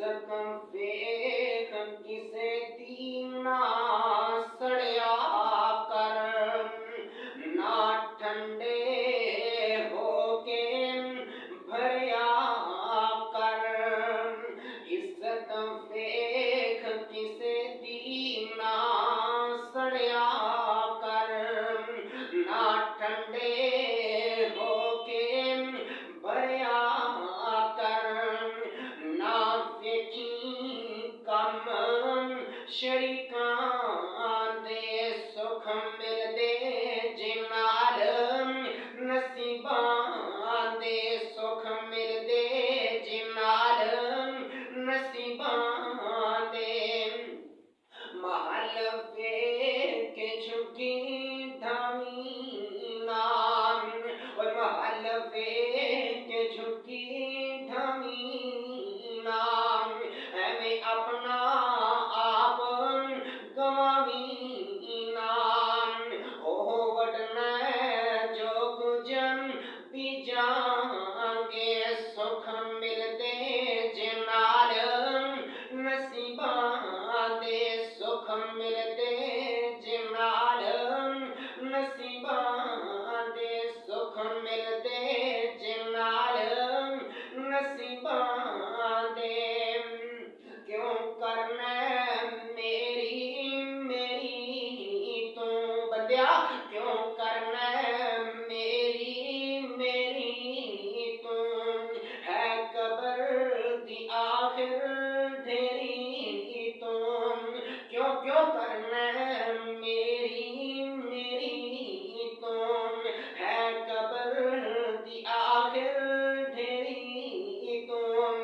Succumb ਵੇਖ ਕਿਸੇ ਦੀ ਨਾ ਸੜਿਆ ਕਰ, ਨਾ ਠੰਡੇ ਹੋ ਕੇ ਭਰਿਆ ਕਰ। ਇੱਜ਼ਤ ਵੇਖ ਕਿਸੇ ਦੀ ਨਾ ਸੜਿਆ ਕਰ, ਨਾ ਠੰਡੇ ਹੋ ਕੇ ਭਰਿਆ ਕਰ। ਨਾ ਵੇਖੀ ਕੰਮ ਸ਼ਰੀਕਾਂ ਦੇ, ਸੁਖ ਮਿਲਦੇ ਜੇ ਨਾਲ ਨਸੀਬਾਂ ਦੇ, ਸੁਖ ਮਿਲਦੇ ਜੇ ਨਾਲ ਨਸੀਬਾਂ ਦੇ। ਮਹਲ ਵੇਖ ਕੇ ਝੁਕੀ ਢਾਵੀ ਨਾਮ, ਓਏ ਮਹਲ ਵੇਖ ਕੇ ਝੁਕੀ ਢਾਵੀ ਨਾਮ। ਐਵੇਂ ਆਪਣਾ ਆਪ ਗਵਾਵੀ ਨਾਮ, ਉਹ ਵਡਨਾ ਜੋ ਕੁਝ ਬੀਜਾਂਗੇ, ਸੁਖ ਮਿਲਦੇ ਜੇ ਨਾਲ ਨਸੀਬਾਂ ਦੇ, ਸੁਖ ਮਿਲਦੇ ਜੇ ਨਾਲ ਨਸੀਬਾਂ ਦੇ, ਸੁਖ ਮਿਲਦੇ ਜੇ ਨਾਲ ਨਸੀਬਾਂ ਦੇ। ਕਿਉਂ ਕਰਨਾ ਮੇਰੀ ਮੇਰੀ ਤੂੰ ਬੰਦਿਆ, ਕਿਉਂ ਕਰਨਾ ਮੇਰੀ ਮੇਰੀ ਤੂੰ। ਹੈ ਕਬਰ ਦੀ ਆਖਿਰ ਢੇਰੀ ਤੂੰ, ਕਿਉਂ ਕਿਉਂ ਕਰਨਾ ਮੇਰੀ ਮੇਰੀ ਤੂੰ। ਹੈ ਕਬਰ ਦੀ ਆਖਿਰ ਢੇਰੀ ਤੂੰ।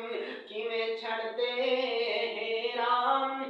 ਕਿਵੇਂ ਛੱਡਦੇ ਰਾਮ